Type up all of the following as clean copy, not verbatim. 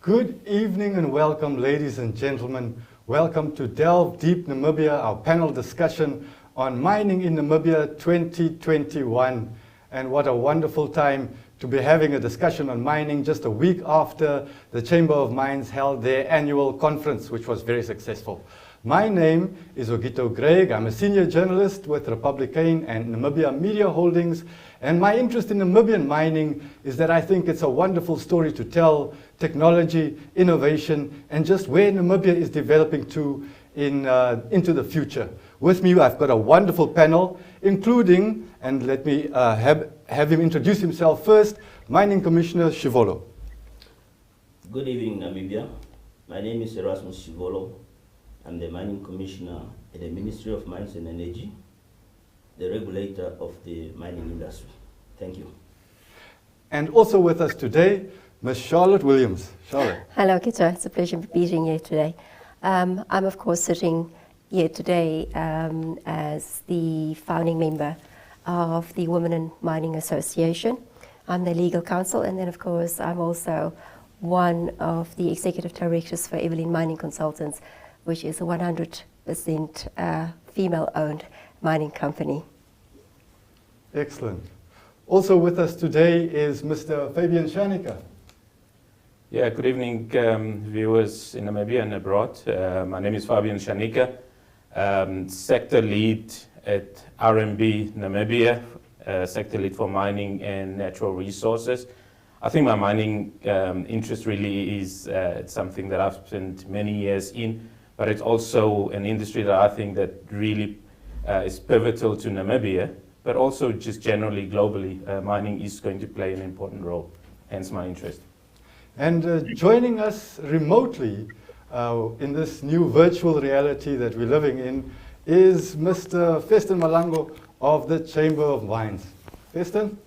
Good evening and welcome, ladies and gentlemen. Welcome to Delve Deep Namibia, our panel discussion on Mining in Namibia 2021. And what a wonderful time to be having a discussion on mining just a week after the Chamber of Mines held their annual conference, which was very successful. My name is Augetto Graig. I'm a senior journalist with Republican and Namibia Media Holdings. And my interest in Namibian mining is that I think it's a wonderful story to tell, technology, innovation, and just where Namibia is developing to into the future. With me, I've got a wonderful panel, including, and let me have him introduce himself first, Mining Commissioner Shivolo. Good evening, Namibia. My name is Erasmus Shivolo. I'm the Mining Commissioner at the Ministry of Mines and Energy, the regulator of the mining industry. Thank you. And also with us today, Ms. Charlot Williams. Charlotte. Hello, Augetto. It's a pleasure being here today. I'm, of course, sitting here today as the founding member of the Women in Mining Association. I'm the legal counsel, and then, of course, I'm also one of the executive directors for Aveline Mining Consultants, which is a 100% female-owned mining company. Excellent. Also with us today is Mr. Fabian Shaanika. Yeah, good evening, viewers in Namibia and abroad. My name is Fabian Shaanika, sector lead at RMB Namibia, sector lead for mining and natural resources. I think my mining interest really is something that I've spent many years in, but it's also an industry that I think that really is pivotal to Namibia, but also just generally globally, mining is going to play an important role, hence my interest. And joining us remotely in this new virtual reality that we're living in is Mr. Veston Malango of the Chamber of Mines. Veston?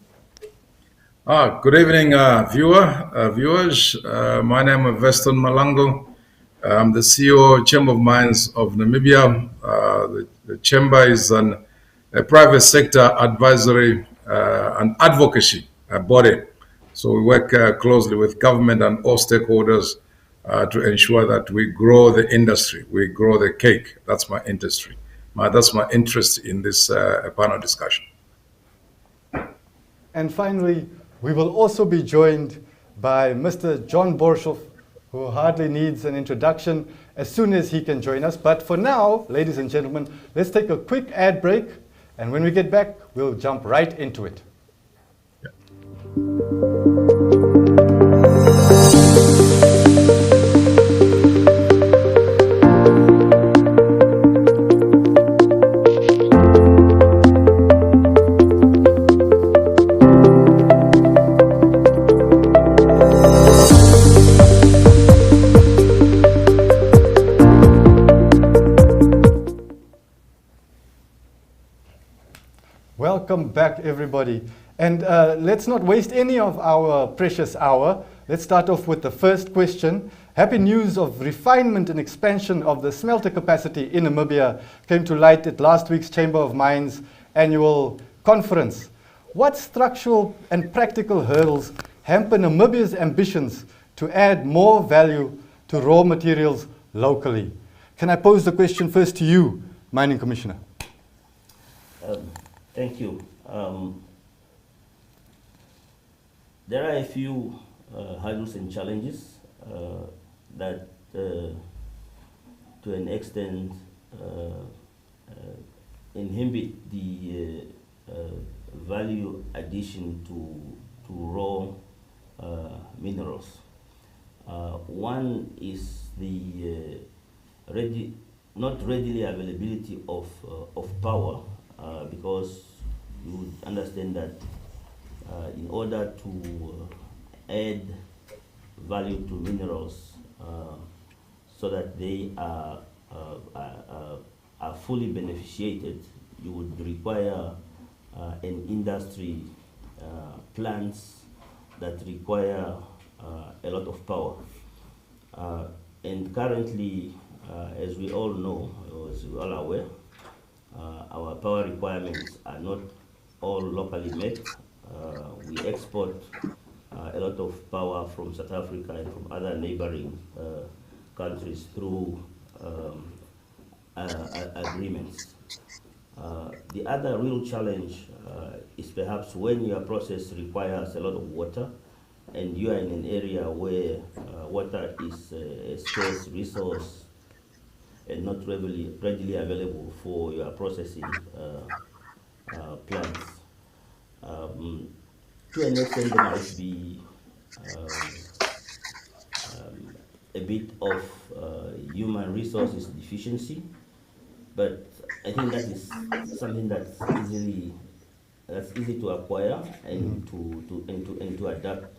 Good evening, viewers. My name is Veston Malango. I'm the CEO, Chamber of Mines of Namibia. The Chamber is a private sector advisory and advocacy body. So we work closely with government and all stakeholders to ensure that we grow the industry, we grow the cake. That's my industry. That's my interest in this panel discussion. And finally, we will also be joined by Mr. John Borshoff, who hardly needs an introduction as soon as he can join us. But for now, ladies and gentlemen, let's take a quick ad break. And when we get back, we'll jump right into it. Welcome back, everybody. And let's not waste any of our precious hour. Let's start off with the first question. Happy news of refinement and expansion of the smelter capacity in Namibia came to light at last week's Chamber of Mines annual conference. What structural and practical hurdles hamper Namibia's ambitions to add more value to raw materials locally? Can I pose the question first to you, Mining Commissioner? Thank you. There are a few hurdles and challenges that, to an extent, inhibit the value addition to raw minerals. One is the not readily availability of power because you would understand that in order to add value to minerals so that they are fully beneficiated, you would require an industry plants that require a lot of power. And currently, as we all know, as we all are aware, our power requirements are not all locally met. We export a lot of power from South Africa and from other neighboring countries through agreements. The other real challenge is perhaps when your process requires a lot of water and you are in an area where water is a scarce resource and not readily available for your processing plants. To an extent, there might be a bit of human resources deficiency, but I think that is something that's easy to acquire and to adapt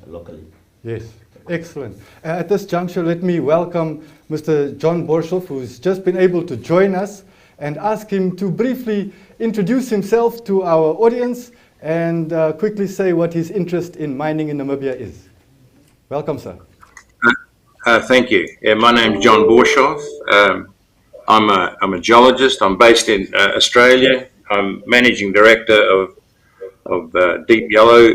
locally. Yes, excellent. At this juncture, let me welcome Mr. John Borshoff, who's just been able to join us, and ask him to briefly introduce himself to our audience and quickly say what his interest in mining in Namibia is. Welcome, sir. Thank you. My name's John Borshoff. I'm a geologist. I'm based in Australia. I'm managing director of Deep Yellow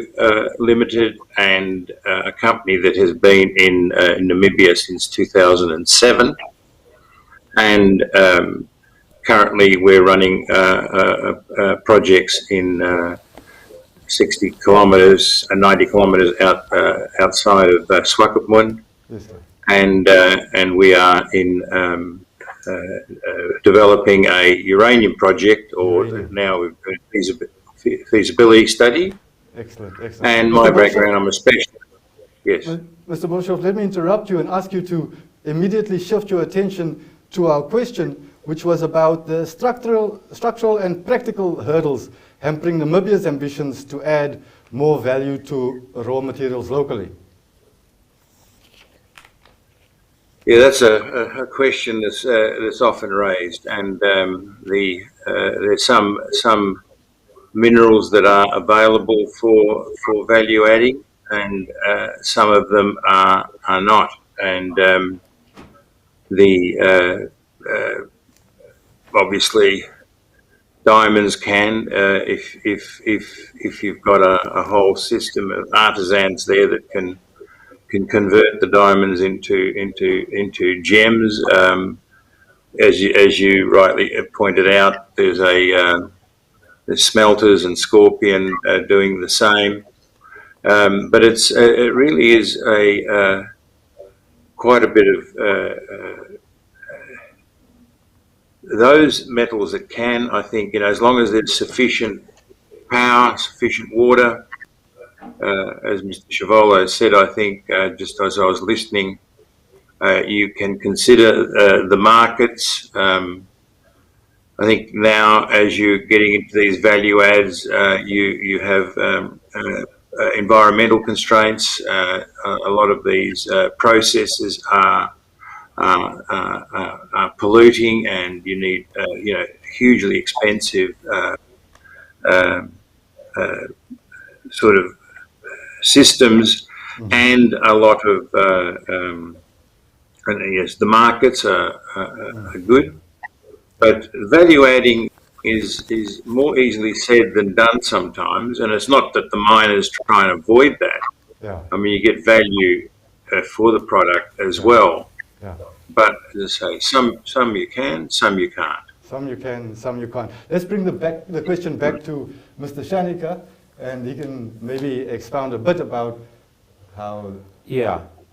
Limited, and a company that has been in Namibia since 2007. And currently we're running projects in 60 kilometres and 90 kilometres outside of Swakopmund. Yes, sir. And we are in developing a uranium project, or now we've got a feasibility study. Excellent, excellent. And my background, I'm a specialist. Yes. Mr. Borshoff, let me interrupt you and ask you to immediately shift your attention to our question, which was about the structural and practical hurdles hampering Namibia's ambitions to add more value to raw materials locally. Yeah, that's a question that's often raised, and there's some minerals that are available for value adding, and some of them are not. And obviously diamonds can, if you've got a whole system of artisans there that can convert the diamonds into gems. As you rightly pointed out, there's smelters and Scorpion doing the same. But it really is quite a bit of those metals that can, I think, as long as there's sufficient power, sufficient water. As Mr. Shivolo said, I think, just as I was listening, you can consider the markets. I think now, as you're getting into these value adds, you have environmental constraints. A lot of these processes are polluting, and you need hugely expensive sort of systems, and a lot of and yes, the markets are good, but value adding is more easily said than done sometimes, and it's not that the miners try and avoid that. Yeah. I mean, you get value for the product as well. Yeah. But as I say, some you can, some you can't. Some you can, some you can't. Let's bring the question back to Mr. Shaanika, and he can maybe expound a bit about how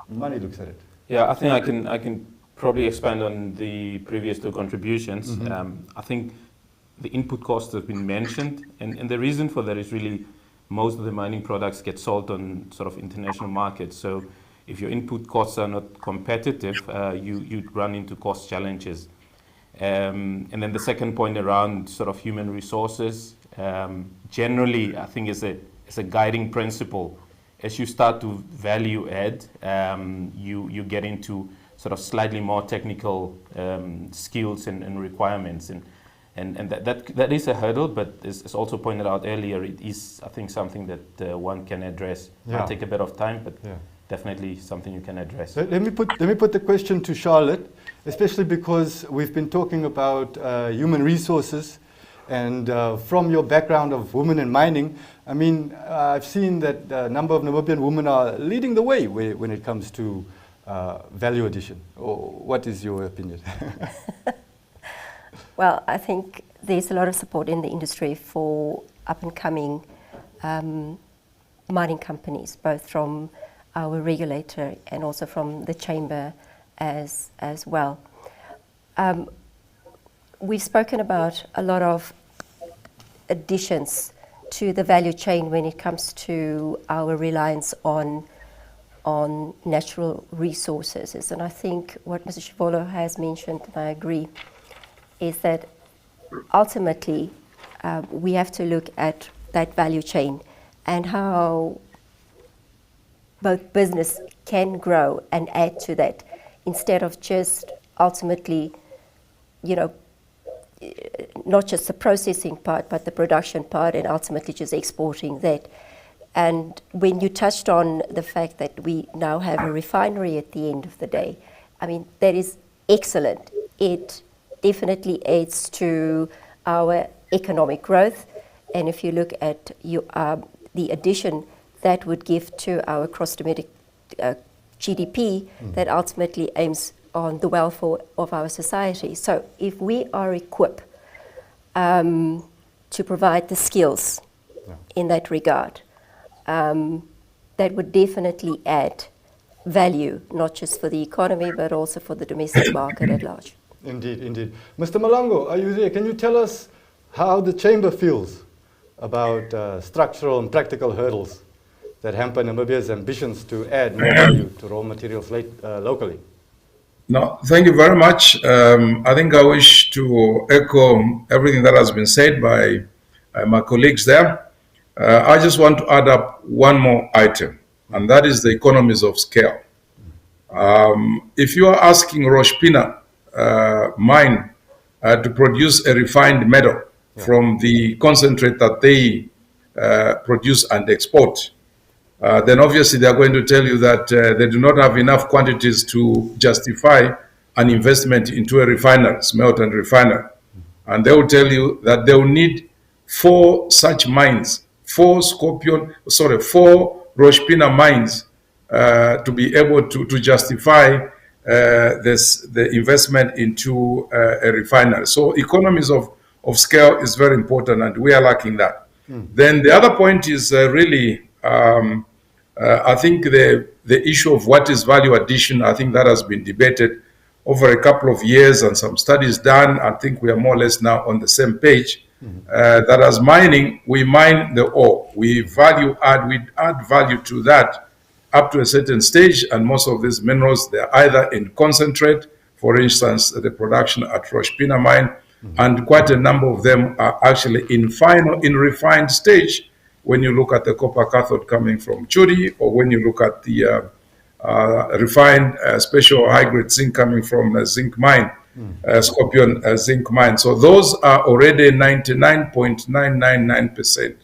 money looks at it. Yeah, I think I can probably expand on the previous two contributions. I think the input costs have been mentioned, and the reason for that is really most of the mining products get sold on sort of international markets. So if your input costs are not competitive, you run into cost challenges. And then the second point around sort of human resources, generally, I think is a guiding principle. As you start to value add, you get into sort of slightly more technical skills and requirements, and that is a hurdle. But as also pointed out earlier, it is, I think, something that one can address. Yeah. It'll take a bit of time, but Yeah. definitely something you can address. So let me put the question to Charlotte, especially because we've been talking about human resources, and from your background of women in mining, I mean, I've seen that a number of Namibian women are leading the way when it comes to value addition. What is your opinion? Well, I think there's a lot of support in the industry for up-and-coming mining companies, both from our regulator and also from the chamber as well. We've spoken about a lot of additions to the value chain when it comes to our reliance on natural resources. And I think what Mr. Shivolo has mentioned, and I agree, is that ultimately we have to look at that value chain and how both business can grow and add to that, instead of just ultimately, not just the processing part, but the production part, and ultimately just exporting that. And when you touched on the fact that we now have a refinery at the end of the day, I mean, that is excellent. It definitely aids to our economic growth. And if you look at the addition that would give to our cross-domestic GDP, that ultimately aims on the welfare of our society. So if we are equipped to provide the skills in that regard, that would definitely add value, not just for the economy, but also for the domestic market at large. Indeed, indeed. Mr. Malango, are you there? Can you tell us how the Chamber feels about structural and practical hurdles that hamper Namibia's ambitions to add more value to raw materials locally? No, thank you very much. I think I wish to echo everything that has been said by my colleagues there. I just want to add up one more item, and that is the economies of scale. If you are asking Roshpina mine to produce a refined metal from the concentrate that they produce and export, then obviously they are going to tell you that they do not have enough quantities to justify an investment into a refinery, smelt and refiner. And they will tell you that they will need 4 such mines, 4 Roshpina mines to be able to justify the investment into a refinery. So economies of scale is very important, and we are lacking that. Then the other point is really, I think the issue of what is value addition, I think that has been debated over a couple of years and some studies done. I think we are more or less now on the same page. That as mining, we mine the ore, we add value to that up to a certain stage, and most of these minerals, they're either in concentrate, for instance, the production at Roshpina mine, and quite a number of them are actually in refined stage when you look at the copper cathode coming from Churi, or when you look at the refined special high-grade zinc coming from a zinc mine, Scorpion zinc mine. So those are already 99.999%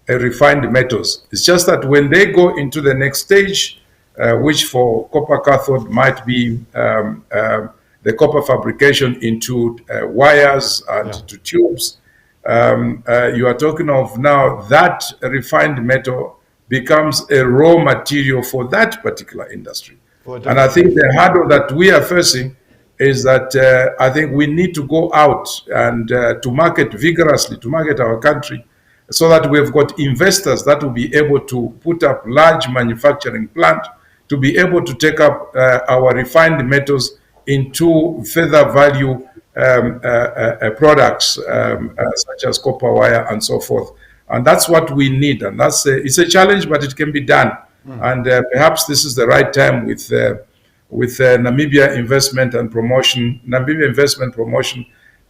refined metals. It's just that when they go into the next stage, which for copper cathode might be the copper fabrication into wires and to tubes, you are talking of now that refined metal becomes a raw material for that particular industry. And I think the hurdle that we are facing is that I think we need to go out and to market vigorously, to market our country, so that we've got investors that will be able to put up large manufacturing plant to be able to take up our refined metals into further value products such as copper wire and so forth. And that's what we need. And that's it's a challenge, but it can be done. And perhaps this is the right time with Namibia Investment Promotion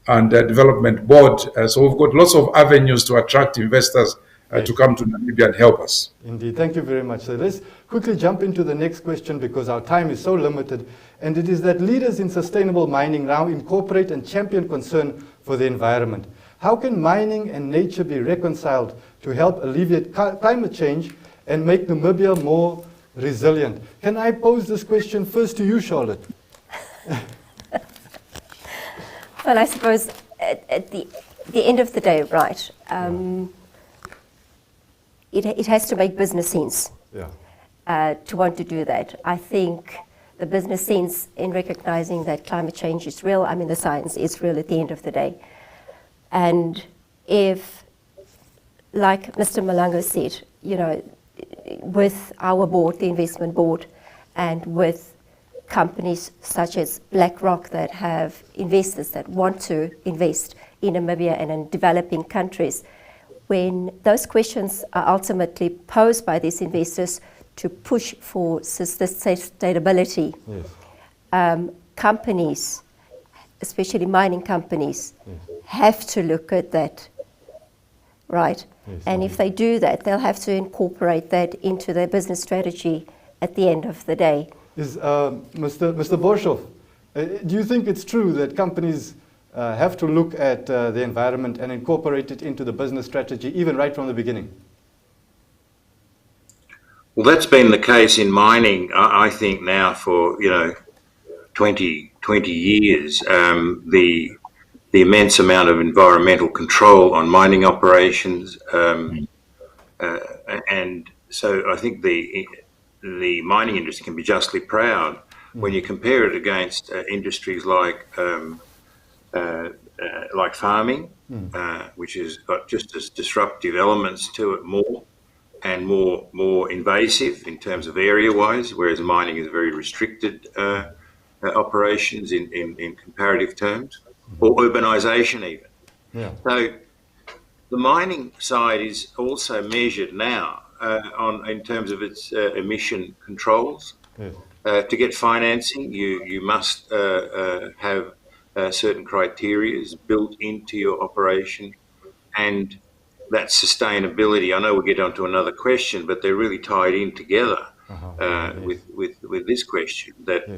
and Development Board. So we've got lots of avenues to attract investors to come to Namibia and help us. Indeed, thank you very much. So let's quickly jump into the next question because our time is so limited, and it is that leaders in sustainable mining now incorporate and champion concern for the environment. How can mining and nature be reconciled to help alleviate climate change and make Namibia more resilient? Can I pose this question first to you, Charlotte? Well, I suppose at the end of the day, right, it has to make business sense to want to do that. I think the business sense in recognizing that climate change is real, I mean the science is real at the end of the day. And if, like Mr. Malango said, you know, with our board, the investment board, and with companies such as BlackRock that have investors that want to invest in Namibia and in developing countries, when those questions are ultimately posed by these investors to push for sustainability, companies, especially mining companies, have to look at that, right? And if they do that, they'll have to incorporate that into their business strategy at the end of the day. Is Mr. Borshoff, do you think it's true that companies have to look at the environment and incorporate it into the business strategy, even right from the beginning? Well, that's been the case in mining, I think, now for 20 years. The immense amount of environmental control on mining operations, and so I think the mining industry can be justly proud when you compare it against industries like farming, which has got just as disruptive elements to it, more invasive in terms of area-wise, whereas mining is very restricted operations in comparative terms, or urbanisation even. So the mining side is also measured now in terms of its emission controls. To get financing, you must have certain criteria built into your operation, and that sustainability. I know we'll get onto another question, but they're really tied in together with this question. That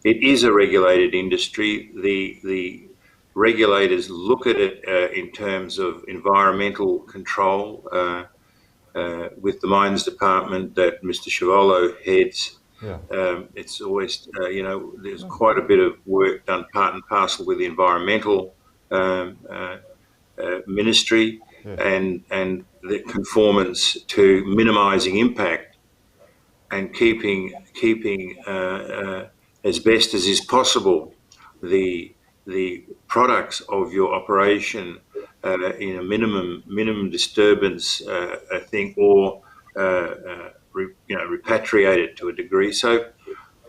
it is a regulated industry. The regulators look at it in terms of environmental control with the Mines Department that Mr. Shivolo heads. It's always, there's quite a bit of work done part and parcel with the environmental ministry and the conformance to minimising impact and keeping as best as is possible the products of your operation in a minimum disturbance thing, or repatriated to a degree. So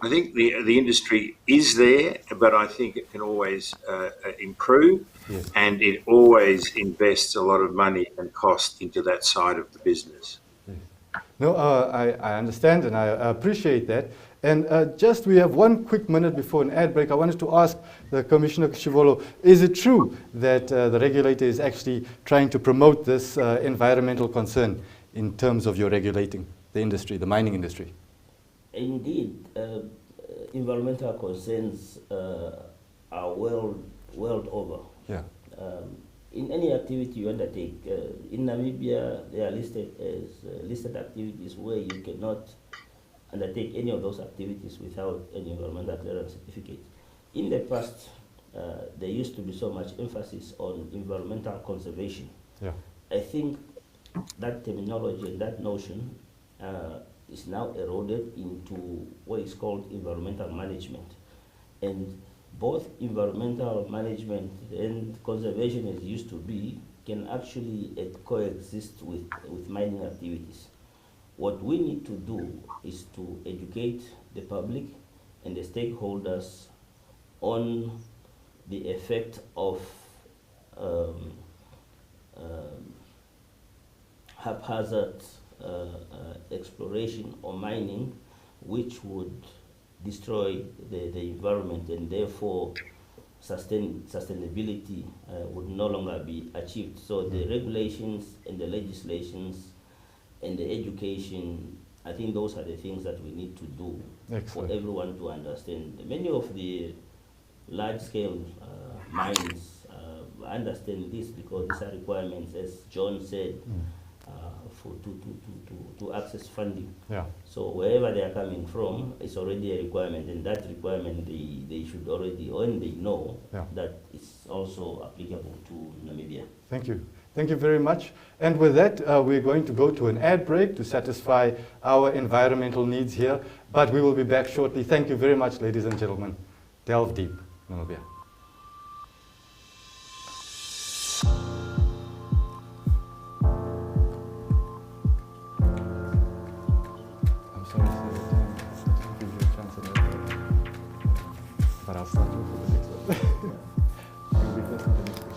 I think the industry is there, but I think it can always improve, and it always invests a lot of money and cost into that side of the business. No, I understand and I appreciate that. And just we have 1 quick minute before an ad break. I wanted to ask the Commissioner Shivolo, is it true that the regulator is actually trying to promote this environmental concern in terms of your regulating the industry, the mining industry? Indeed, environmental concerns are world over. In any activity you undertake, in Namibia, they are listed as listed activities where you cannot undertake any of those activities without an environmental clearance certificate. In the past, there used to be so much emphasis on environmental conservation. I think that terminology and that notion is now eroded into what is called environmental management. And both environmental management and conservation, as used to be, can actually coexist with mining activities. What we need to do is to educate the public and the stakeholders on the effect of haphazard exploration or mining, which would destroy the environment and therefore sustainability would no longer be achieved. So the regulations and the legislations and the education, I think those are the things that we need to do. Excellent. For everyone to understand. Many of the large-scale mines understand this because these are requirements, as John said, to access funding. Yeah. So wherever they are coming from, it's already a requirement, and that requirement they should already, when they know that it's also applicable to Namibia. Thank you. Thank you very much. And with that, we're going to go to an ad break to satisfy our environmental needs here, but we will be back shortly. Thank you very much, ladies and gentlemen. Delve deep, Namibia. I'm sorry, sir, I can't give you a chance at that. But I'll start you for the next one. You'll be first on the next question.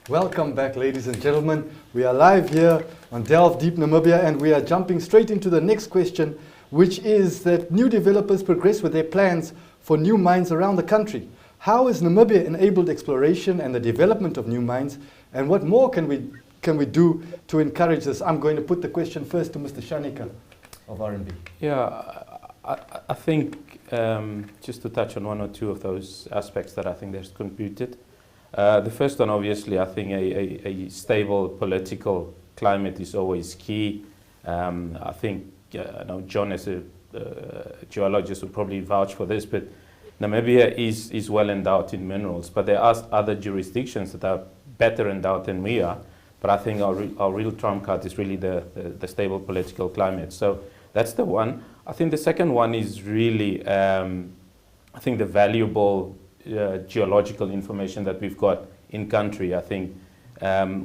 Welcome back, ladies and gentlemen. We are live here on Delve Deep Namibia, and we are jumping straight into the next question, which is that new developers progress with their plans for new mines around the country. How has Namibia enabled exploration and the development of new mines, and what more can we do to encourage this? I'm going to put the question first to Mr. Shaanika of RMB. Yeah, I think just to touch on one or two of those aspects that I think there's contributed. The first one, obviously, I think a stable political climate is always key. I think John, as a geologist, would probably vouch for this, but Namibia is well endowed in minerals, but there are other jurisdictions that are better endowed than we are. But I think our real trump card is really the stable political climate. So that's the one. I think the second one is really, I think the valuable geological information that we've got in country. I think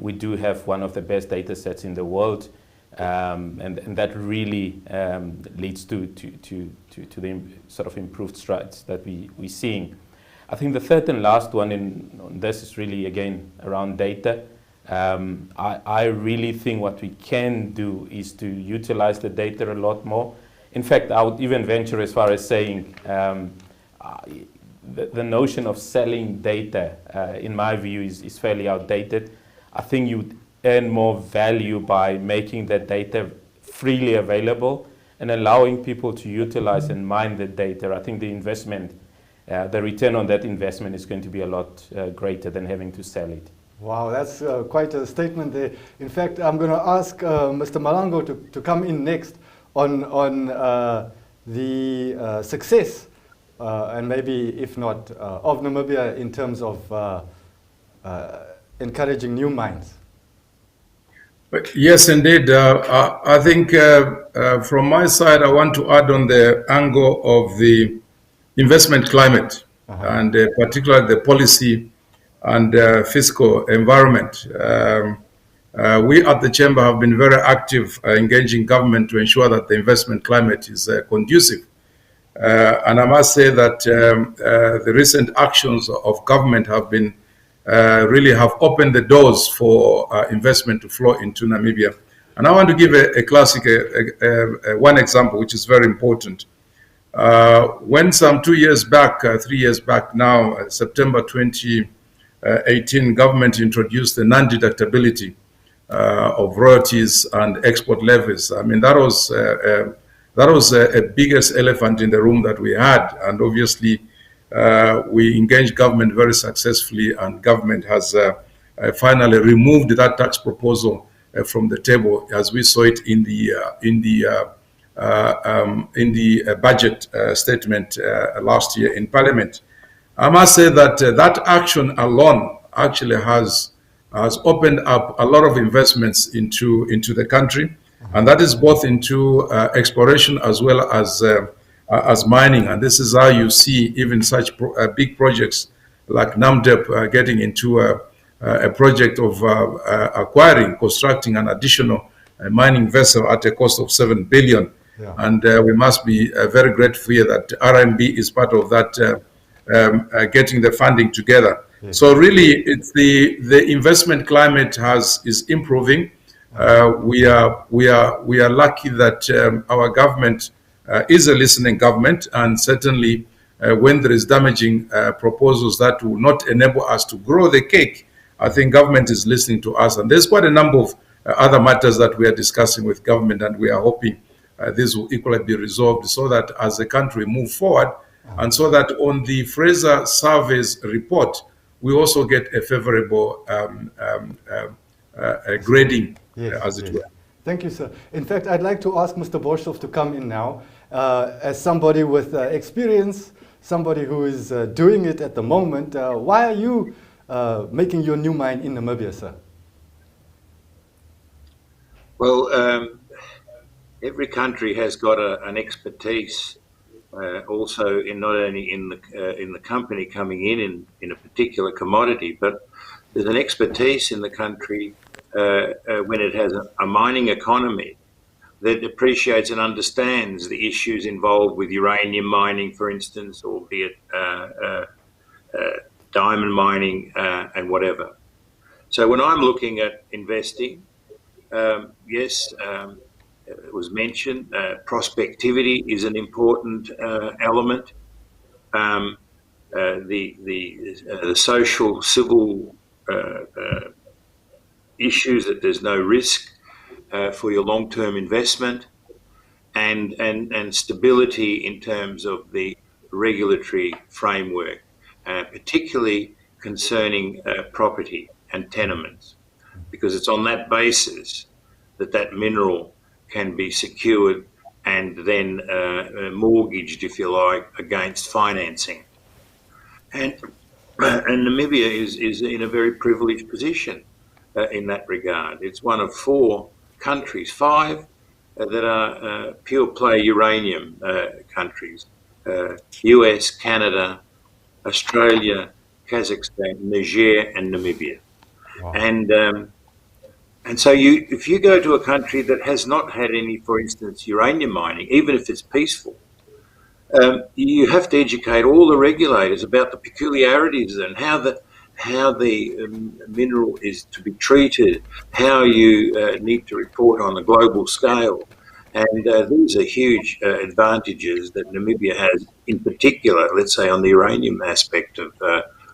we do have one of the best data sets in the world, and that really leads to the sort of improved strides that we're seeing. I think the third and last one on this is really, again, around data. I really think what we can do is to utilize the data a lot more. In fact, I would even venture as far as saying the notion of selling data, in my view, is fairly outdated. I think you earn more value by making that data freely available and allowing people to utilize and mine the data. I think the investment, the return on that investment is going to be a lot greater than having to sell it. Wow, that's quite a statement there. In fact, I'm going to ask Mr. Malango to come in next on the success and maybe, if not, of Namibia in terms of encouraging new mines. Yes, indeed. I think from my side, I want to add on the angle of the investment climate and particularly the policy and fiscal environment. We at the Chamber have been very active engaging government to ensure that the investment climate is conducive. And I must say that the recent actions of government have been really have opened the doors for investment to flow into Namibia. And I want to give a classic, one example, which is very important. When some 2 years back, 3 years back now, September 2018, government introduced the non-deductibility of royalties and export levies. I mean, that was a biggest elephant in the room that we had, and obviously we engaged government very successfully, and government has finally removed that tax proposal from the table, as we saw it in the budget statement last year in Parliament. I must say that that action alone actually has has opened up a lot of investments into the country, and that is both into exploration as well as mining. And this is how you see even such big projects like NAMDEP getting into a project of constructing an additional mining vessel at a cost of 7 billion. Yeah. And we must be very grateful here that RMB is part of that, getting the funding together. Yes. So really, it's the investment climate is improving. We are lucky that our government is a listening government, and certainly when there is damaging proposals that will not enable us to grow the cake, I think government is listening to us. And there's quite a number of other matters that we are discussing with government, and we are hoping this will equally be resolved so that as a country move forward, and so that on the Fraser Survey's report, we also get a favorable grading, Yes, as it yes. were. Thank you, sir. In fact, I'd like to ask Mr. Borshoff to come in now. As somebody with experience, somebody who is doing it at the moment, why are you making your new mine in Namibia, sir? Well, every country has got an expertise, also in not only in the company coming in a particular commodity, but there's an expertise in the country when it has a mining economy that appreciates and understands the issues involved with uranium mining, for instance, or be it diamond mining and whatever. So when I'm looking at investing, yes, it was mentioned, prospectivity is an important element. The social, civil issues, that there's no risk for your long-term investment, and stability in terms of the regulatory framework, particularly concerning property and tenements, because it's on that basis that mineral can be secured and then mortgaged, if you like, against financing. And Namibia is in a very privileged position in that regard. It's one of 4 countries, 5 that are pure play uranium countries: US, Canada, Australia, Kazakhstan, Niger, and Namibia. Wow. And so if you go to a country that has not had any, for instance, uranium mining, even if it's peaceful, you have to educate all the regulators about the peculiarities and how the mineral is to be treated, how you need to report on a global scale. And these are huge advantages that Namibia has, in particular, let's say, on the uranium aspect of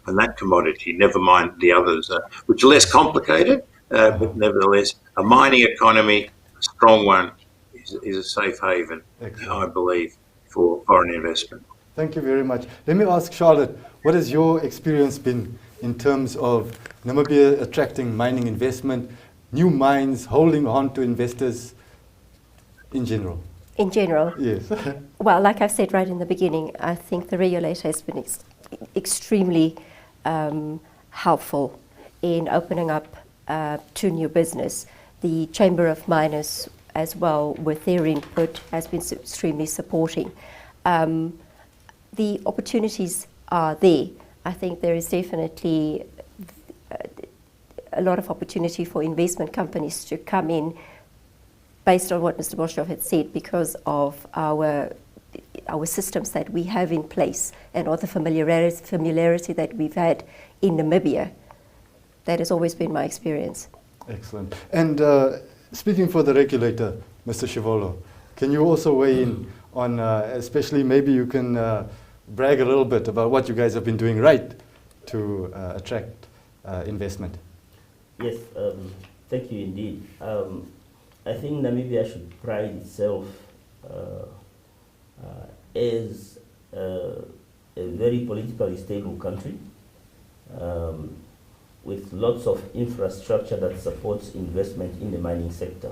on that commodity, never mind the others, which are less complicated, but nevertheless, a mining economy, a strong one, is a safe haven, I believe, for foreign investment. Thank you very much. Let me ask Charlotte, what has your experience been in terms of Namibia attracting mining investment, new mines, holding on to investors in general? In general? Yes. Well, like I've said right in the beginning, I think the regulator has been extremely helpful in opening up to new business. The Chamber of Miners as well, with their input, has been extremely supporting. The opportunities are there. I think there is definitely a lot of opportunity for investment companies to come in based on what Mr. Borshoff had said, because of our systems that we have in place and all the familiarity that we've had in Namibia. That has always been my experience. Excellent. And speaking for the regulator, Mr. Shivolo, can you also weigh in on, especially maybe you can brag a little bit about what you guys have been doing right to attract investment? Yes, thank you indeed. I think Namibia should pride itself as a very politically stable country with lots of infrastructure that supports investment in the mining sector,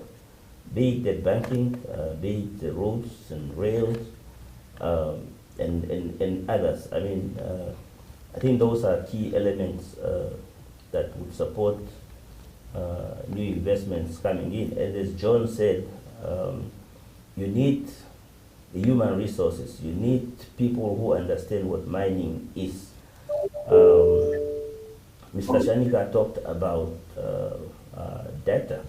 be it the banking, be it the roads and rails, and others. I mean, I think those are key elements that would support new investments coming in. And as John said, you need the human resources. You need people who understand what mining is. Mr. Shaanika talked about data.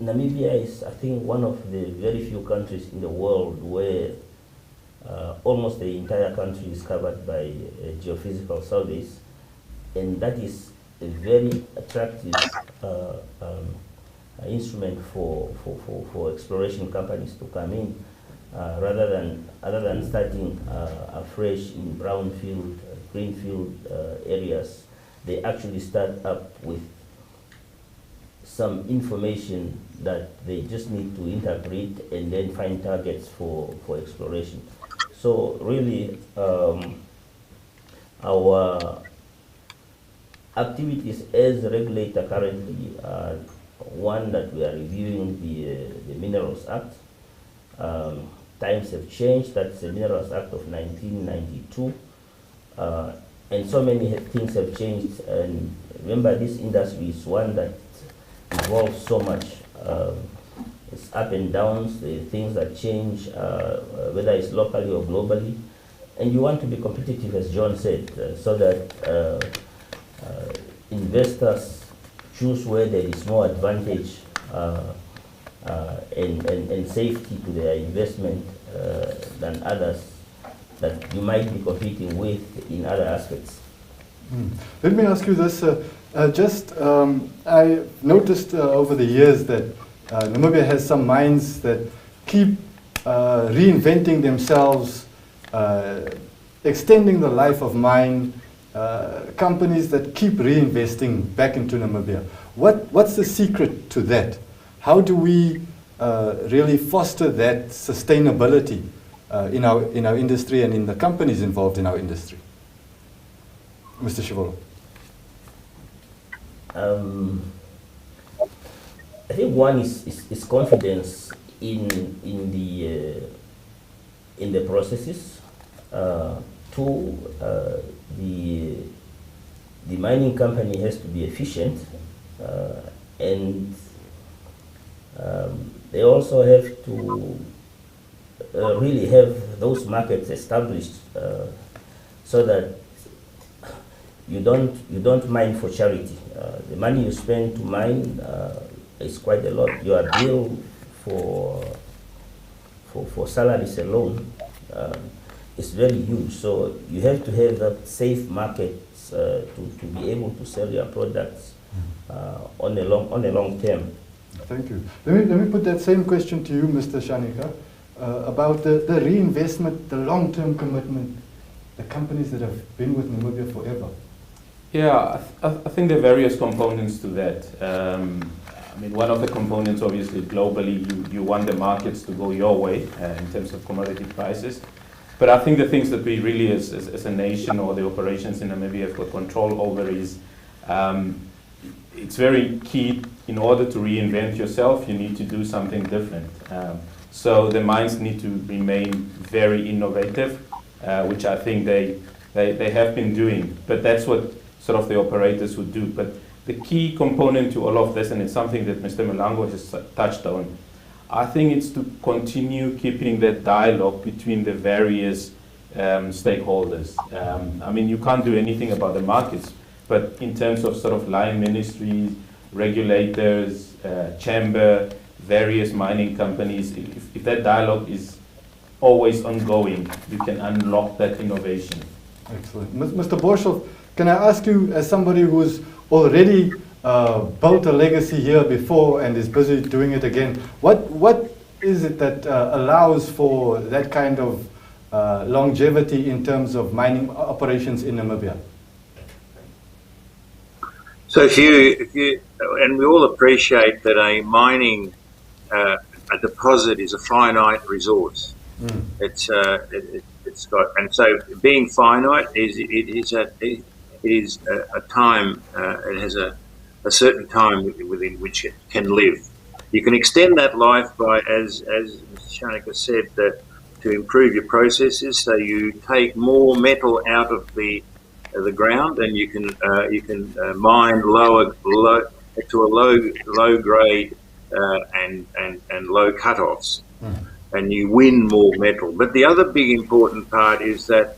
Namibia is, I think, one of the very few countries in the world where almost the entire country is covered by geophysical surveys, and that is a very attractive instrument for exploration companies to come in, rather than starting afresh in brownfield, greenfield areas. They actually start up with some information that they just need to interpret and then find targets for exploration. So really, our activities as a regulator currently are one that we are reviewing the Minerals Act. Times have changed. That's the Minerals Act of 1992. And so many things have changed. And remember, this industry is one that evolves so much. It's up and downs, the things that change, whether it's locally or globally. And you want to be competitive, as John said, so that investors choose where there is more advantage and safety to their investment than others that you might be competing with in other aspects. Let me ask you this. I noticed over the years that Namibia has some mines that keep reinventing themselves, extending the life of mine, companies that keep reinvesting back into Namibia. What's the secret to that? How do we really foster that sustainability in our industry and in the companies involved in our industry? Mr. Shivolo. I think one is confidence in the processes. Two, the mining company has to be efficient, and they also have to really have those markets established, so that you don't mine for charity. The money you spend to mine is quite a lot. Your bill for salaries alone is very huge. So you have to have that safe markets to be able to sell your products on a long term. Thank you. Let me put that same question to you, Mr. Shaanika, about the reinvestment, the long-term commitment, the companies that have been with Namibia forever. Yeah, I think there are various components to that. I mean, one of the components, obviously, globally, you want the markets to go your way in terms of commodity prices. But I think the things that we really, as a nation or the operations in Namibia have got control over is, it's very key. In order to reinvent yourself, you need to do something different. So the mines need to remain very innovative, which I think they have been doing. But that's what sort of the operators would do. But the key component to all of this, and it's something that Mr. Malango has touched on, I think it's to continue keeping that dialogue between the various stakeholders. I mean, you can't do anything about the markets, but in terms of sort of line ministries, regulators, chamber, various mining companies, if that dialogue is always ongoing, you can unlock that innovation. Excellent. Mr. Borshoff, can I ask you, as somebody who's already built a legacy here before and is busy doing it again, what is it that allows for that kind of longevity in terms of mining operations in Namibia? So if you, and we all appreciate that a mining a deposit is a finite resource. It's got, and so being finite is a time. It has a certain time within which it can live. You can extend that life by, as Mr. Shaanika said, that to improve your processes, so you take more metal out of the the ground, and you can mine low to a low grade and low cutoffs, and you win more metal. But the other big important part is that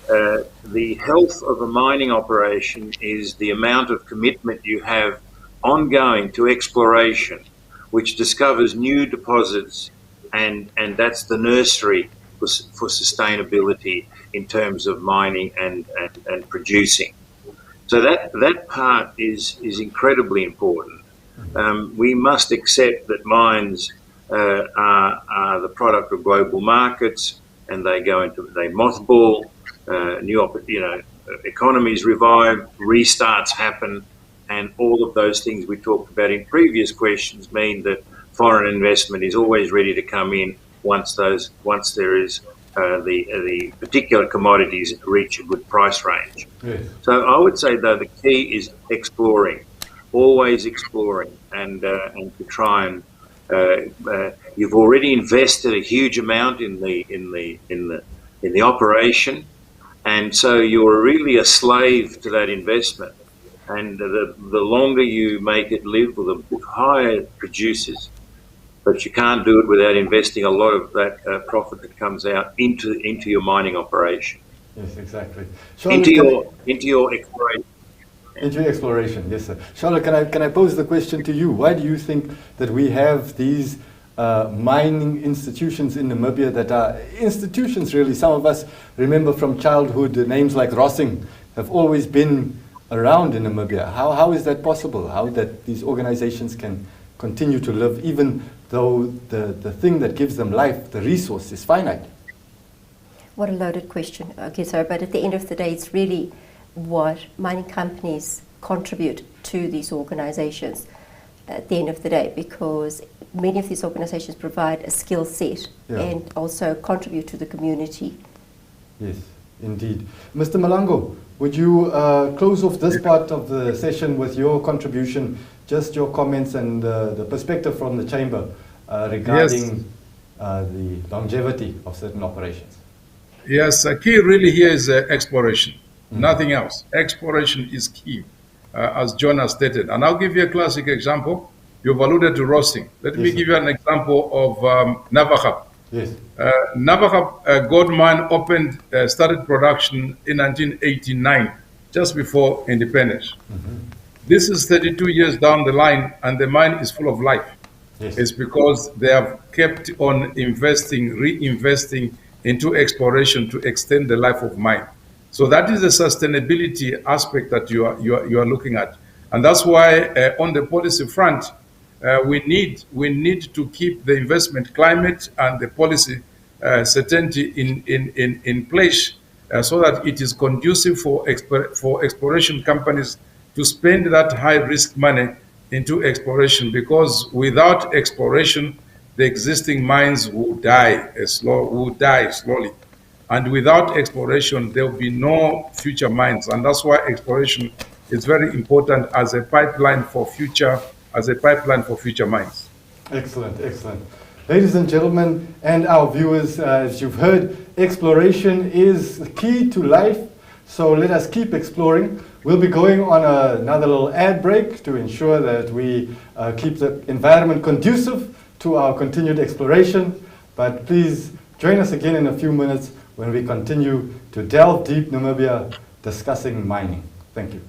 the health of a mining operation is the amount of commitment you have ongoing to exploration, which discovers new deposits, and that's the nursery for sustainability in terms of mining and producing. So that part is incredibly important. We must accept that mines are the product of global markets, and they mothball, economies revive, restarts happen, and all of those things we talked about in previous questions mean that foreign investment is always ready to come in once there is the particular commodities reach a good price range. Yes. So I would say though the key is exploring, always exploring, and to try and you've already invested a huge amount in the operation, and so you're really a slave to that investment. And the longer you make it live, the higher it produces. But you can't do it without investing a lot of that profit that comes out into your mining operation. Yes, exactly. Into your exploration. Into exploration, yes, sir. Charlot, can I pose the question to you? Why do you think that we have these mining institutions in Namibia that are institutions, really? Some of us remember from childhood names like Rossing have always been around in Namibia. How is that possible? How that these organizations can continue to live even though the thing that gives them life, the resource, is finite? What a loaded question. Okay, so but at the end of the day, it's really what mining companies contribute to these organizations at the end of the day, because many of these organizations provide a skill set and also contribute to the community. Yes, indeed. Mr. Malango, would you close off this part of the session with your contribution, just your comments and the perspective from the chamber regarding the longevity of certain operations? Yes, key really here is exploration. Nothing else. Exploration is key, as John has stated. And I'll give you a classic example. You've alluded to roasting. Let me give you an example of Navahab. Yes. Navahab gold mine started production in 1989, just before independence. This is 32 years down the line, and the mine is full of life. Yes. It's because they have kept on reinvesting into exploration to extend the life of mine. So that is the sustainability aspect that you are looking at, and that's why on the policy front, we need to keep the investment climate and the policy certainty in place, so that it is conducive for exploration companies to spend that high risk money into exploration, because without exploration, the existing mines will die slowly. And without exploration, there will be no future mines. And that's why exploration is very important as a pipeline for future mines. Excellent, excellent. Ladies and gentlemen, and our viewers, as you've heard, exploration is key to life. So let us keep exploring. We'll be going on another little ad break to ensure that we keep the environment conducive to our continued exploration. But please join us again in a few minutes when we continue to delve deep Namibia discussing mining. Thank you.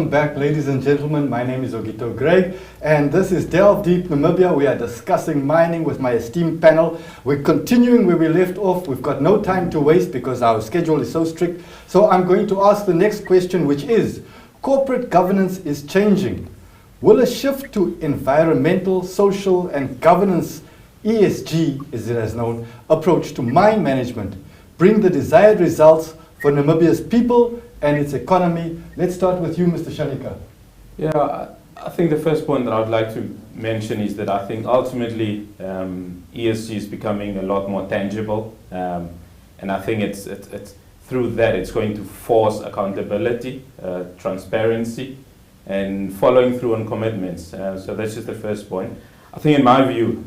Welcome back, ladies and gentlemen. My name is Augetto Graig, and this is Delve Deep Namibia. We are discussing mining with my esteemed panel. We're continuing where we left off. We've got no time to waste because our schedule is so strict. So I'm going to ask the next question, which is, corporate governance is changing. Will a shift to environmental, social, and governance, ESG, as it is known, approach to mine management bring the desired results for Namibia's people and its economy? Let's start with you, Mr. Shaanika. Yeah, I think the first point that I would like to mention is that I think ultimately ESG is becoming a lot more tangible, and I think it's through that it's going to force accountability, transparency, and following through on commitments. So that's just the first point. I think in my view,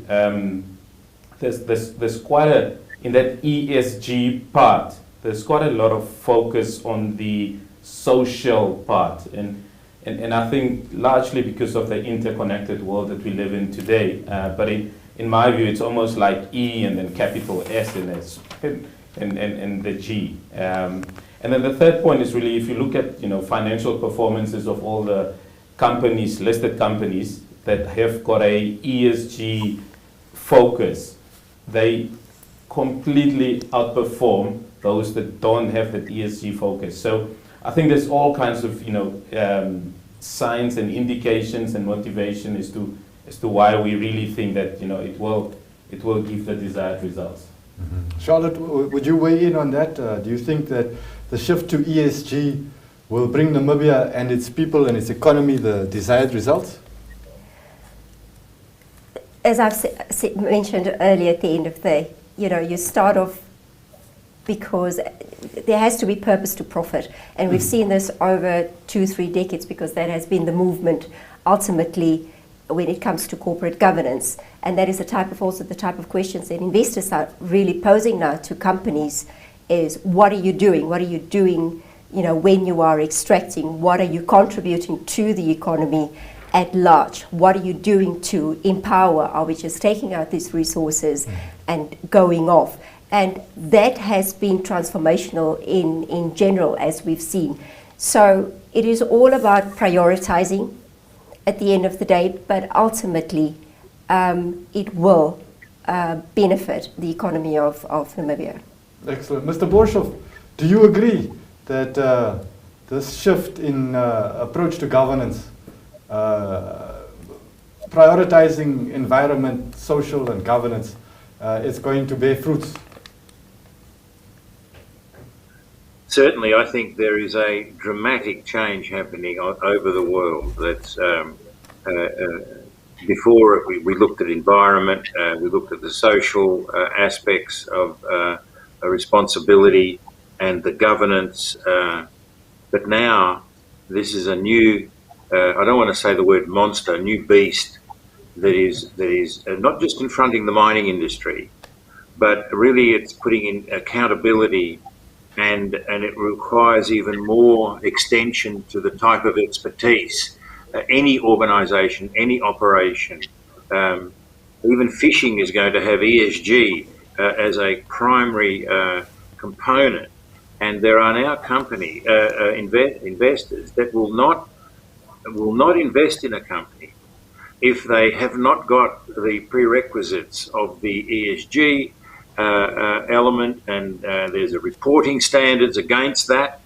there's quite in that ESG part, there's quite a lot of focus on the social part, and I think largely because of the interconnected world that we live in today. But in my view, it's almost like E and then capital S and the G. And then the third point is really, if you look at financial performances of all the companies, listed companies that have got a ESG focus, they completely outperform those that don't have that ESG focus. So I think there's all kinds of signs and indications and motivation as to why we really think that it will give the desired results. Mm-hmm. Charlotte, would you weigh in on that? Do you think that the shift to ESG will bring Namibia and its people and its economy the desired results? As I've mentioned earlier, at the end of the day, you start off because there has to be purpose to profit. And we've seen this over 2-3 decades because that has been the movement ultimately when it comes to corporate governance. And that is the type of questions that investors are really posing now to companies is, what are you doing? What are you doing, when you are extracting? What are you contributing to the economy at large? What are you doing to empower? Are we just taking out these resources and going off? And that has been transformational in general, as we've seen. So it is all about prioritizing at the end of the day, but ultimately it will benefit the economy of Namibia. Excellent. Mr. Borshoff, do you agree that this shift in approach to governance, prioritizing environment, social and governance, is going to bear fruits? Certainly, I think there is a dramatic change happening over the world. That's before we looked at environment, we looked at the social aspects of responsibility and the governance. But now this is a new, I don't want to say the word monster, new beast that is not just confronting the mining industry, but really it's putting in accountability. And it requires even more extension to the type of expertise. Any organisation, any operation, even fishing is going to have ESG as a primary component. And there are now investors that will not invest in a company if they have not got the prerequisites of the ESG element, and there's a reporting standards against that,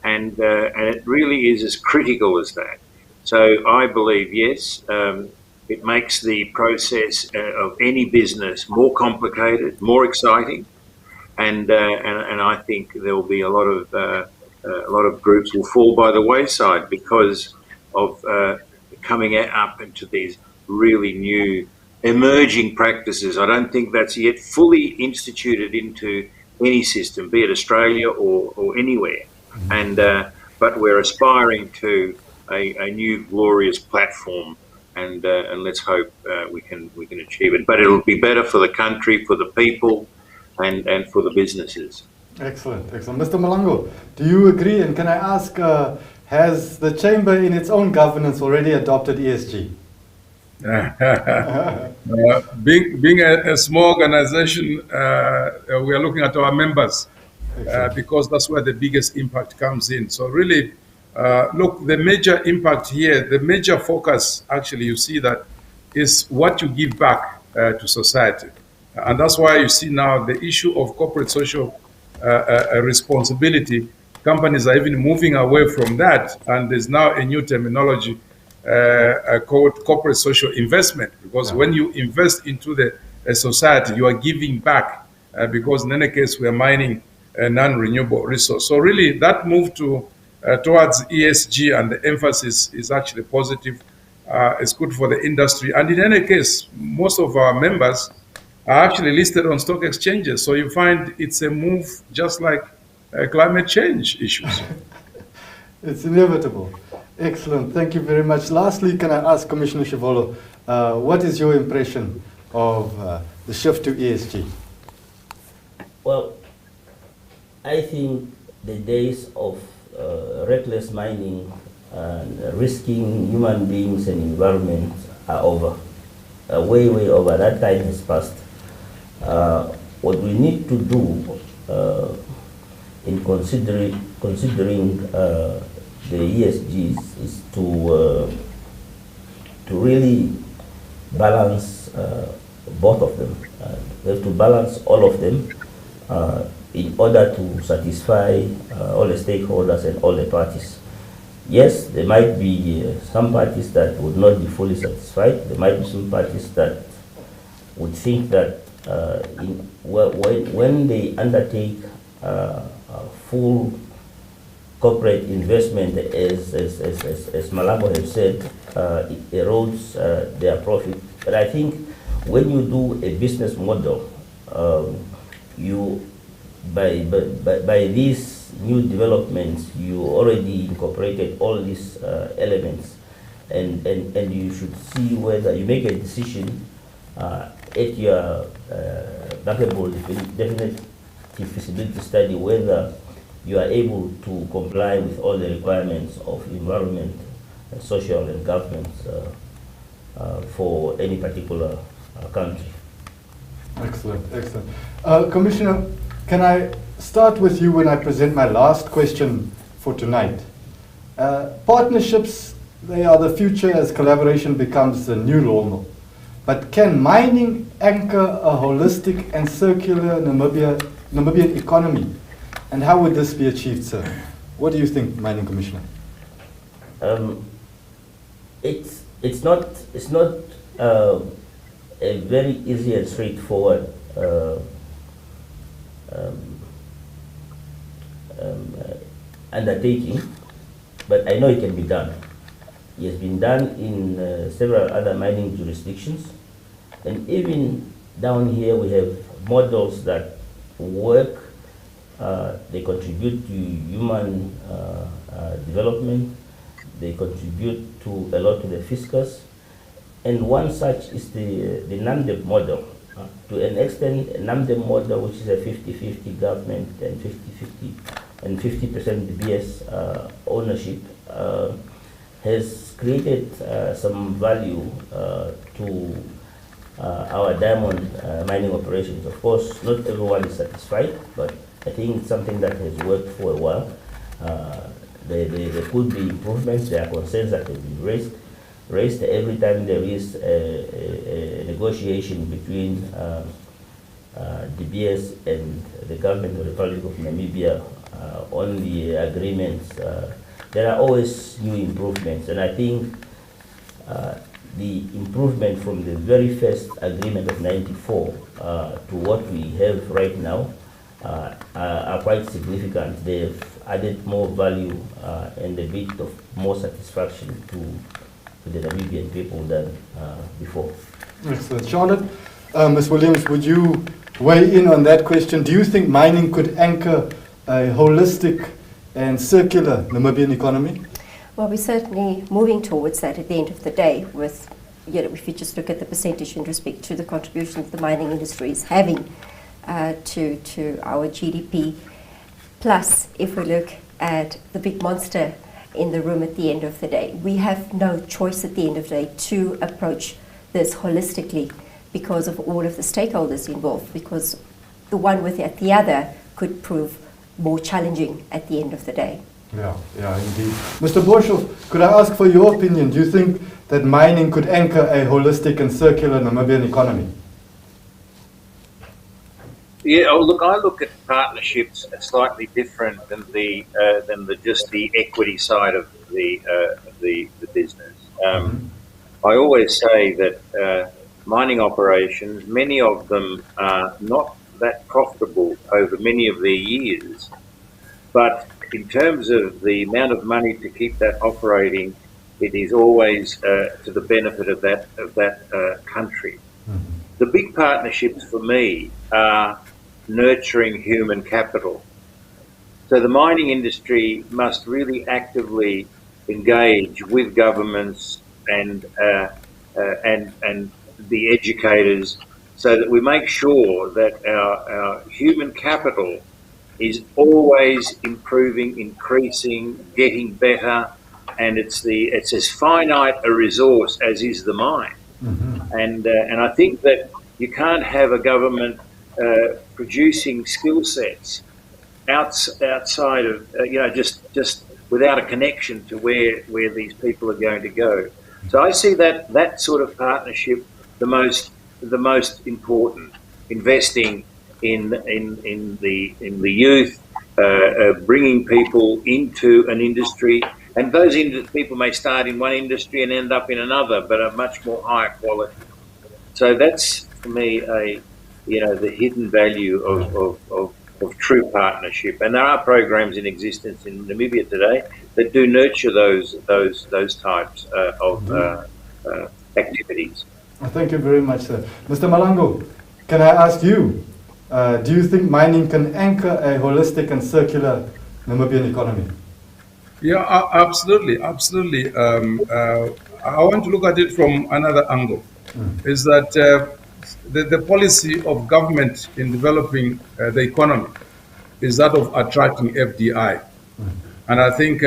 and it really is as critical as that. So I believe, yes, it makes the process of any business more complicated, more exciting, and I think there will be a lot of groups will fall by the wayside because of coming up into these really new emerging practices. I don't think that's yet fully instituted into any system, be it Australia or anywhere. And but we're aspiring to a new glorious platform, and let's hope we can achieve it. But it'll be better for the country, for the people, and for the businesses. Excellent, excellent. Mr. Malango, do you agree? And can I ask, has the Chamber in its own governance already adopted ESG? Being a small organization, we are looking at our members because that's where the biggest impact comes in. So really, Look, the major impact here, the major focus, actually, you see that is what you give back to society. And that's why you see now the issue of corporate social responsibility. Companies are even moving away from that, and there's now a new terminology called corporate social investment, because when you invest into the society, you are giving back, because in any case, we are mining a non-renewable resource. So really, that move towards ESG and the emphasis is actually positive. It's good for the industry. And in any case, most of our members are actually listed on stock exchanges. So you find it's a move just like climate change issues. It's inevitable. Excellent. Thank you very much. Lastly, can I ask Commissioner Shivolo, what is your impression of the shift to ESG? Well, I think the days of reckless mining and risking human beings and environment are over. Way, way over. That time has passed. What we need to do in considering the ESGs is to really balance both of them. We have to balance all of them in order to satisfy all the stakeholders and all the parties. Yes, there might be some parties that would not be fully satisfied. There might be some parties that would think that when they undertake full corporate investment, as Malango has said, it erodes their profit. But I think when you do a business model, by these new developments, you already incorporated all these elements, and you should see whether you make a decision at your bankable definitive feasibility study whether you are able to comply with all the requirements of environment, and social and governance for any particular country. Excellent, excellent. Commissioner, can I start with you when I present my last question for tonight? Partnerships, they are the future as collaboration becomes the new normal. But can mining anchor a holistic and circular Namibian economy? And how would this be achieved, sir? What do you think, Mining Commissioner? It's not a very easy and straightforward undertaking, but I know it can be done. It has been done in several other mining jurisdictions, and even down here we have models that work. They contribute to human development. They contribute to a lot to the fiscus, and one such is the NAMDEM model. To an extent, a NAMDEM model, which is a 50-50 government and 50-50 and 50% DBS ownership, has created some value to our diamond mining operations. Of course, not everyone is satisfied, but I think it's something that has worked for a while. There could be improvements. There are concerns that have been raised every time there is a negotiation between DBS and the government of the Republic of Namibia on the agreements. There are always new improvements, and I think the improvement from the very first agreement of '94 to what we have right now are quite significant. They've added more value and a bit of more satisfaction to the Namibian people than before. Excellent. Charlot, Ms. Williams, would you weigh in on that question? Do you think mining could anchor a holistic and circular Namibian economy? Well, we're certainly moving towards that at the end of the day with, if you just look at the percentage in respect to the contribution the mining industry is having to our GDP. Plus, if we look at the big monster in the room at the end of the day, we have no choice at the end of the day to approach this holistically because of all of the stakeholders involved, because the one without the other could prove more challenging at the end of the day. Yeah, indeed. Mr. Borshoff, could I ask for your opinion? Do you think that mining could anchor a holistic and circular Namibian economy? Yeah, look, I look at partnerships slightly different than the just the equity side of the business. I always say that mining operations, many of them are not that profitable over many of their years, but in terms of the amount of money to keep that operating, it is always to the benefit of that country. The big partnerships for me are nurturing human capital. So the mining industry must really actively engage with governments and the educators, so that we make sure that our human capital is always improving, increasing, getting better, and it's as finite a resource as is the mine. And I think that you can't have a government producing skill sets outside of just without a connection to where these people are going to go. So I see that sort of partnership the most important. Investing in the youth, bringing people into an industry, and those people may start in one industry and end up in another, but a much more higher quality. So that's for me the hidden value of true partnership. And there are programs in existence in Namibia today that do nurture those types of activities. Thank you very much, sir. Mr. Malango, can I ask you, do you think mining can anchor a holistic and circular Namibian economy? Yeah, absolutely. I want to look at it from another angle. Is that the policy of government in developing the economy is that of attracting FDI. And I think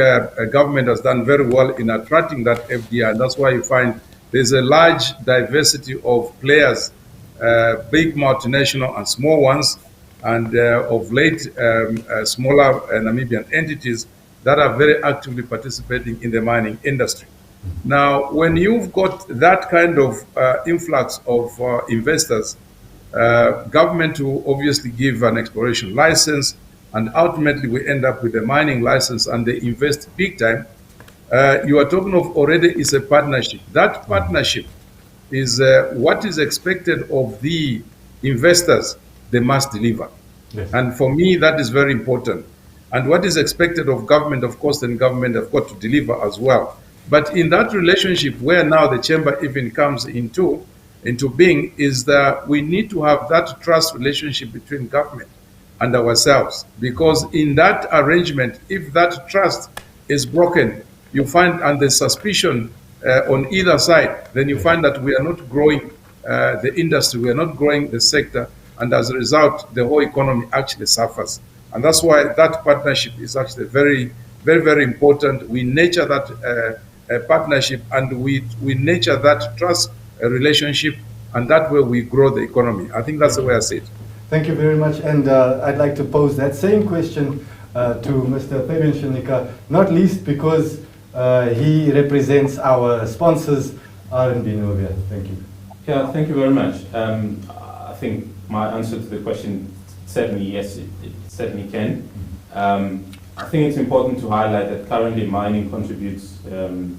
government has done very well in attracting that FDI. And that's why you find there's a large diversity of players, big multinational and small ones, and of late smaller Namibian entities that are very actively participating in the mining industry. Now, when you've got that kind of influx of investors, government will obviously give an exploration license, and ultimately we end up with a mining license, and they invest big time. You are talking of already is a partnership. That partnership is what is expected of the investors, they must deliver. Yes. And for me, that is very important. And what is expected of government, of course, then government have got to deliver as well. But in that relationship where now the chamber even comes into being, is that we need to have that trust relationship between government and ourselves. Because in that arrangement, if that trust is broken, you find, and the suspicion on either side, then you find that we are not growing the industry, we are not growing the sector, and as a result, the whole economy actually suffers. And that's why that partnership is actually very, very, very important. We nurture that partnership, and we nurture that trust relationship, and that way we grow the economy. I think that's the way I see it. Thank you very much. And I'd like to pose that same question to Mr. Fabian Shaanika, not least because he represents our sponsors, RMB Namibia. Thank you. Yeah, thank you very much. I think my answer to the question, certainly yes, it certainly can. I think it's important to highlight that currently mining contributes in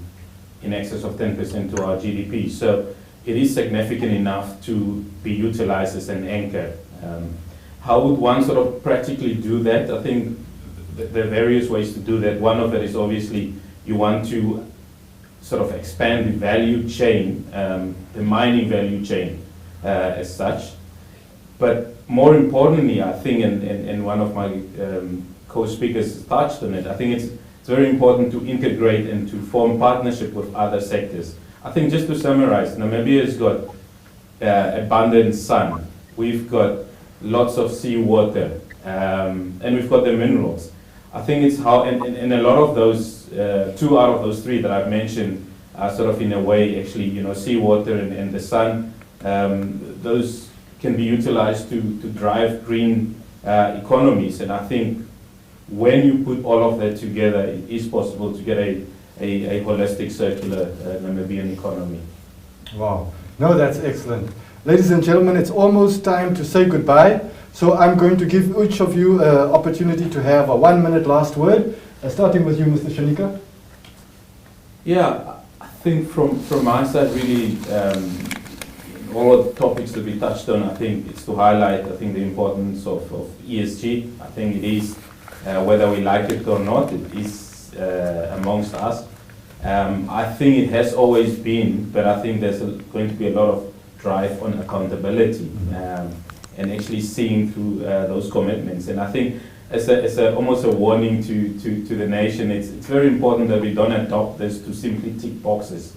excess of 10% to our GDP. So it is significant enough to be utilized as an anchor. How would one sort of practically do that? I think there are various ways to do that. One of it is obviously you want to sort of expand the value chain, the mining value chain as such. But more importantly, I think, and one of my co-speakers touched on it, I think it's very important to integrate and to form partnership with other sectors. I think just to summarize, Namibia has got abundant sun, we've got lots of seawater, and we've got the minerals. I think it's how, and a lot of those, 2 out of those 3 that I've mentioned are sort of in a way actually, seawater and the sun, those can be utilized to drive green economies. And I think when you put all of that together, it is possible to get a holistic circular Namibian economy. Wow. No, that's excellent. Ladies and gentlemen, it's almost time to say goodbye. So I'm going to give each of you an opportunity to have a 1 minute last word. Starting with you, Mr. Shaanika. Yeah, I think from my side, really, all of the topics that we touched on, I think it's to highlight, I think, the importance of ESG. I think it is, whether we like it or not, it is amongst us. I think it has always been, but I think there's going to be a lot of drive on accountability and actually seeing through those commitments. And I think as almost a warning to the nation, it's very important that we don't adopt this to simply tick boxes.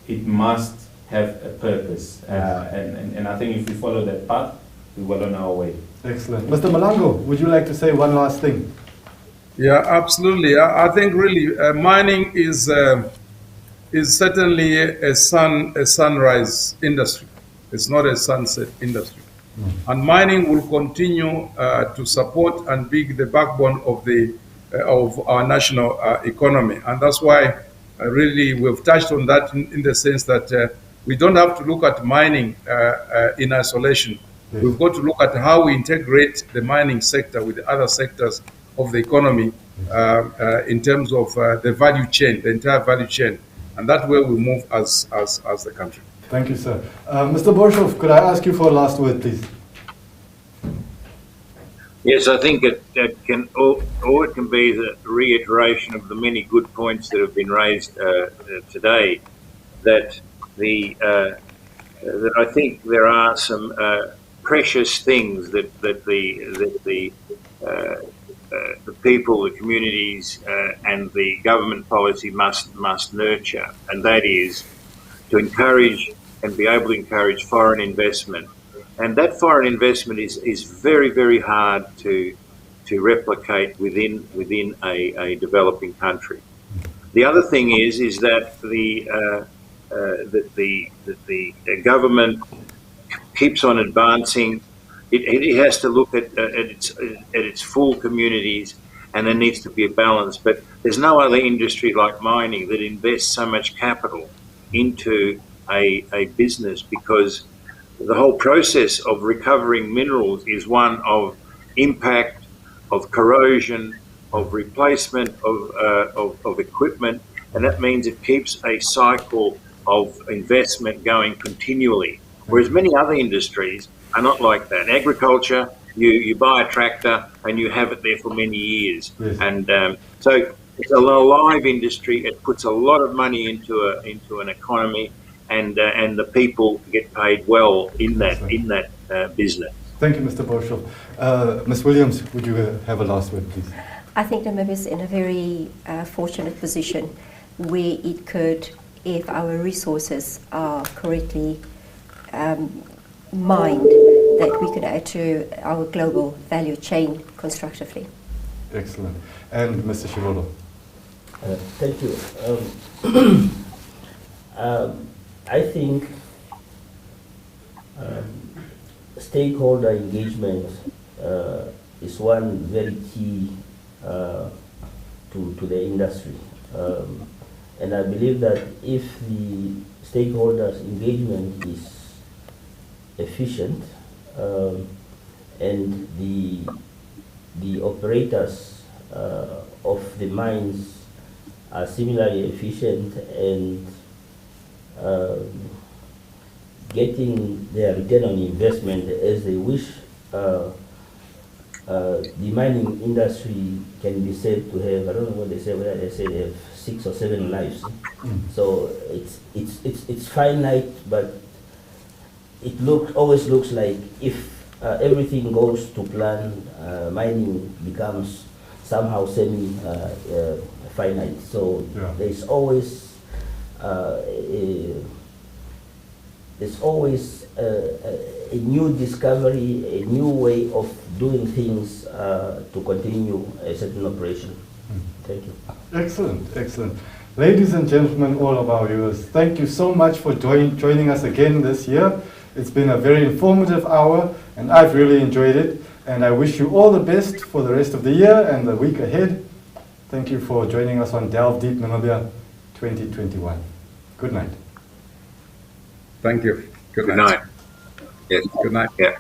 It must have a purpose. And I think if we follow that path, we're well on our way. Excellent. Mr. Malango, would you like to say one last thing? Yeah, absolutely. I think really mining is certainly a sunrise industry. It's not a sunset industry. And mining will continue to support and be the backbone of our national economy. And that's why really we've touched on that in the sense that we don't have to look at mining in isolation. Yes. We've got to look at how we integrate the mining sector with the other sectors of the economy in terms of the value chain, the entire value chain. And that way we move as the country. Thank you, sir. Mr. Borshoff, could I ask you for a last word, please? Yes, I think it can be the reiteration of the many good points that have been raised today. That I think there are some precious things that the people, the communities, and the government policy must nurture, and that is to encourage and be able to encourage foreign investment. And that foreign investment is very, very hard to replicate within a developing country. The other thing is that the government keeps on advancing. It has to look at its full communities, and there needs to be a balance. But there's no other industry like mining that invests so much capital into a business, because the whole process of recovering minerals is one of impact, of corrosion, of replacement of equipment, and that means it keeps a cycle of investment going continually. Whereas many other industries are not like that. In agriculture, you buy a tractor and you have it there for many years. Yes. And so it's a live industry. It puts a lot of money into an economy, and the people get paid well in that business. Thank you, Mr. Borshoff. Ms. Williams, would you have a last word, please? I think Namibia is in a very fortunate position where it could, if our resources are correctly mined, that we could add to our global value chain constructively. Excellent. And Mr. Shivolo? Thank you. I think stakeholder engagement is one very key to the industry. And I believe that if the stakeholders' engagement is efficient and the operators of the mines are similarly efficient and getting their return on investment as they wish, the mining industry can be said to have, I don't know what they say, whether they say they have 6 or 7 lives. So it's finite, but it always looks like if everything goes to plan, mining becomes somehow semi-finite. So Yeah. there's always a new discovery, a new way of doing things to continue a certain operation. Thank you. Excellent, excellent. Ladies and gentlemen, all of our viewers, thank you so much for joining us again this year. It's been a very informative hour, and I've really enjoyed it. And I wish you all the best for the rest of the year and the week ahead. Thank you for joining us on Delve Deep Namibia 2021. Good night. Thank you. Good night. Yes. Good night. Yeah.